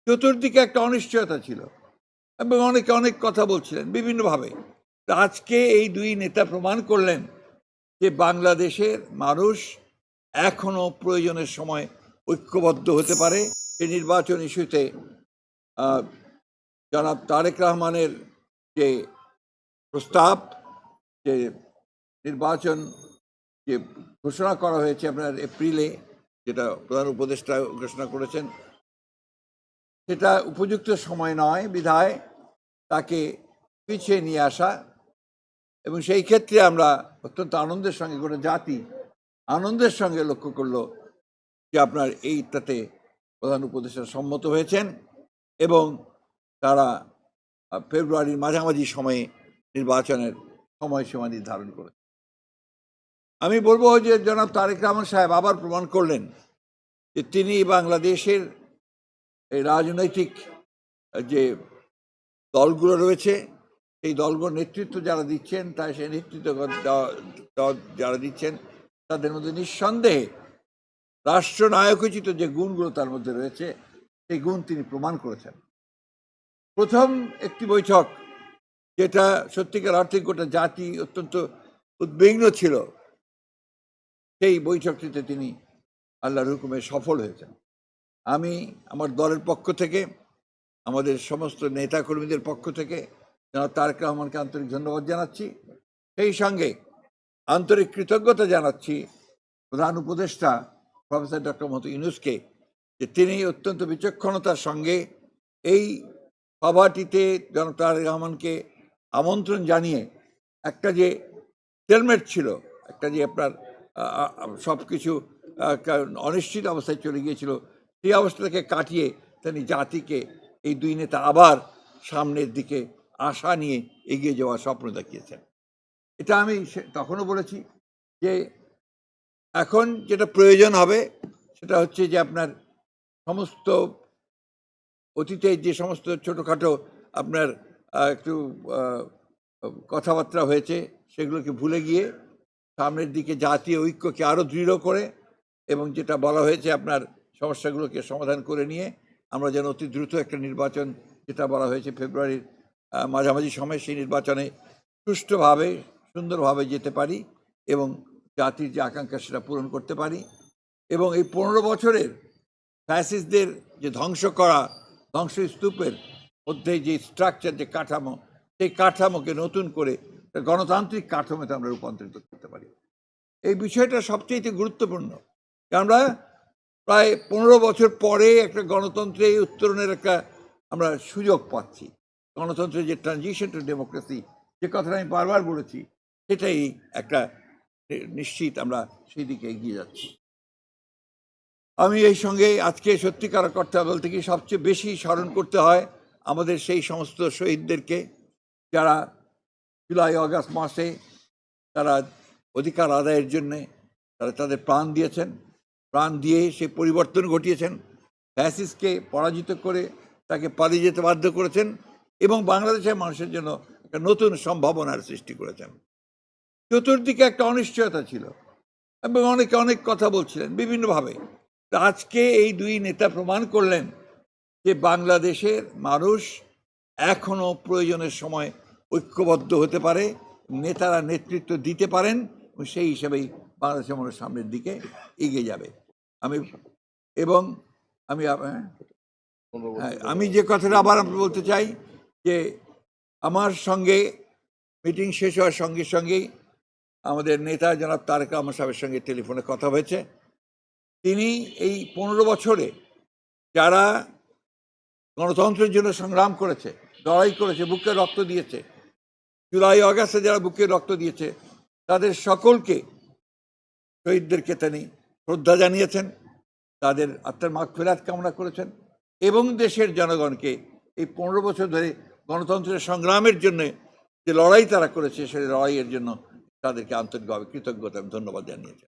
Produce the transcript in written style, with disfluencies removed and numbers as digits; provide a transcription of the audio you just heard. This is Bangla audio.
চতুর্দিকে একটা অনিশ্চয়তা ছিল এবং অনেকে অনেক কথা বলছিলেন বিভিন্নভাবে। আজকে এই দুই নেতা প্রমাণ করলেন যে বাংলাদেশের মানুষ এখনো প্রয়োজনের সময় ঐক্যবদ্ধ হতে পারে। এই নির্বাচন ইস্যুতে জনাব তারেক রহমানের যে প্রস্তাব, যে নির্বাচন যে ঘোষণা করা হয়েছে আপনার এপ্রিলে, যেটা প্রধান উপদেষ্টা ঘোষণা করেছেন, সেটা উপযুক্ত সময় নয় বিধায় তাকে পিছিয়ে নিয়ে আসা। এবং সেই ক্ষেত্রে আমরা অত্যন্ত আনন্দের সঙ্গে, গোটা জাতি আনন্দের সঙ্গে লক্ষ্য করলো যে আপনার এইটাতে প্রধান উপদেষ্টা সম্মত হয়েছেন এবং তারা ফেব্রুয়ারির মাঝামাঝি সময়ে নির্বাচনের সময়সীমা নির্ধারণ করে। আমি বলবো যে জনাব তারেক রহমান সাহেব আবার প্রমাণ করলেন যে তিনি বাংলাদেশের এই রাজনৈতিক যে দলগুলো রয়েছে, এই দলগুলোর নেতৃত্ব যারা দিচ্ছেন, তাই সেই নেতৃত্ব যারা দিচ্ছেন তাদের মধ্যে নিঃসন্দেহে রাষ্ট্রনায়কোচিত যে গুণগুলো তার মধ্যে রয়েছে, সেই গুণ তিনি প্রমাণ করেছেন। প্রথম একটি বৈঠক, যেটা সত্যিকার অর্থে গোটা জাতি অত্যন্ত উদ্বিগ্ন ছিল, সেই বৈঠকটিতে তিনি আল্লাহর হুকুমে সফল হয়েছেন। আমি আমার দলের পক্ষ থেকে, আমাদের সমস্ত নেতাকর্মীদের পক্ষ থেকে জনাব তারেক রহমানকে আন্তরিক ধন্যবাদ জানাচ্ছি। সেই সঙ্গে আন্তরিক কৃতজ্ঞতা জানাচ্ছি প্রধান উপদেষ্টা প্রফেসর ডক্টর মোহাম্মদ ইউনূসকে, যে তিনি অত্যন্ত বিচক্ষণতার সঙ্গে এই সভাটিতে জনাব তারেক রহমানকে আমন্ত্রণ জানিয়ে একটা যে স্টেলমেট ছিল, একটা যে আপনার সব কিছু অনিশ্চিত অবস্থায় চলে গিয়েছিল, সেই অবস্থাটাকে কাটিয়ে তিনি জাতিকে এই দুই নেতা আবার সামনের দিকে আশা নিয়ে এগিয়ে যাওয়ার স্বপ্ন দেখিয়েছেন। এটা আমি তখনও বলেছি যে এখন যেটা প্রয়োজন হবে সেটা হচ্ছে যে আপনার সমস্ত অতীতে যে সমস্ত ছোটোখাটো আপনার একটু কথাবার্তা হয়েছে, সেগুলোকে ভুলে গিয়ে সামনের দিকে জাতীয় ঐক্যকে আরও দৃঢ় করে এবং যেটা বলা হয়েছে আপনার সমস্যাগুলোকে সমাধান করে নিয়ে আমরা যেন অতি দ্রুত একটা নির্বাচন, যেটা বলা হয়েছে ফেব্রুয়ারির মাঝামাঝি সময়, সেই নির্বাচনে সুষ্ঠুভাবে সুন্দরভাবে যেতে পারি এবং জাতির যে আকাঙ্ক্ষা সেটা পূরণ করতে পারি। এবং এই 15 বছরের ফ্যাসিস্টদের যে ধ্বংস করা ধ্বংসস্তূপের মধ্যে যে স্ট্রাকচার, যে কাঠামো, সেই কাঠামোকে নতুন করে গণতান্ত্রিক কাঠামোতে আমরা রূপান্তরিত করতে পারি। এই বিষয়টা সবচেয়ে গুরুত্বপূর্ণ। আমরা প্রায় 15 বছর পরে একটা গণতন্ত্রে উত্তরণের একটা আমরা সুযোগ পাচ্ছি। গণতন্ত্রের যে ট্রানজিশন টু ডেমোক্রেসি, যে কথাটা আমি বারবার বলেছি, সেটাই একটা নিশ্চিত আমরা সেই দিকে এগিয়ে যাচ্ছি। আমি এই সঙ্গে আজকে সত্যিকার কথা বলতে কি সবচেয়ে বেশি স্মরণ করতে হয় আমাদের সেই সমস্ত শহীদদেরকে, যারা জুলাই আগস্ট মাসে তারা অধিকার আদায়ের জন্যে তারা তাদের প্রাণ দিয়েছেন, প্রাণ দিয়ে সে পরিবর্তন ঘটিয়েছেন, ফ্যাসিস্টকে পরাজিত করে তাকে পালিয়ে যেতে বাধ্য করেছেন এবং বাংলাদেশের মানুষের জন্য একটা নতুন সম্ভাবনার সৃষ্টি করেছেন। চতুর্দিকে একটা অনিশ্চয়তা ছিল এবং অনেকে অনেক কথা বলছিলেন বিভিন্নভাবে। আজকে এই দুই নেতা প্রমাণ করলেন যে বাংলাদেশের মানুষ এখনো প্রয়োজনের সময় ঐক্যবদ্ধ হতে পারে, নেতারা নেতৃত্ব দিতে পারেন এবং সেই হিসেবেই বাংলাদেশের মানুষ সামনের দিকে এগিয়ে যাবে। আমি যে কথাটা আবার বলতে চাই যে আমার সঙ্গে মিটিং শেষ হওয়ার সঙ্গে সঙ্গেই আমাদের নেতা জনাব তারেক রহমান সাহেবের সঙ্গে টেলিফোনে কথা হয়েছে। তিনি এই 15 বছরে যারা গণতন্ত্রের জন্য সংগ্রাম করেছে, লড়াই করেছে, বুকে রক্ত দিয়েছে, জুলাই আগস্টে যারা বুকে রক্ত দিয়েছে, তাদের সকলকে, শহীদদেরকে তিনি শ্রদ্ধা জানিয়েছেন, তাদের আত্মার মাগফিরাত কামনা করেছেন এবং দেশের জনগণকে এই 15 বছর ধরে গণতন্ত্রের সংগ্রামের জন্য যে লড়াই তারা করেছে, সেই লড়াইয়ের জন্য তাদেরকে আন্তরিকভাবে কৃতজ্ঞতা এবং ধন্যবাদ জানিয়েছেন।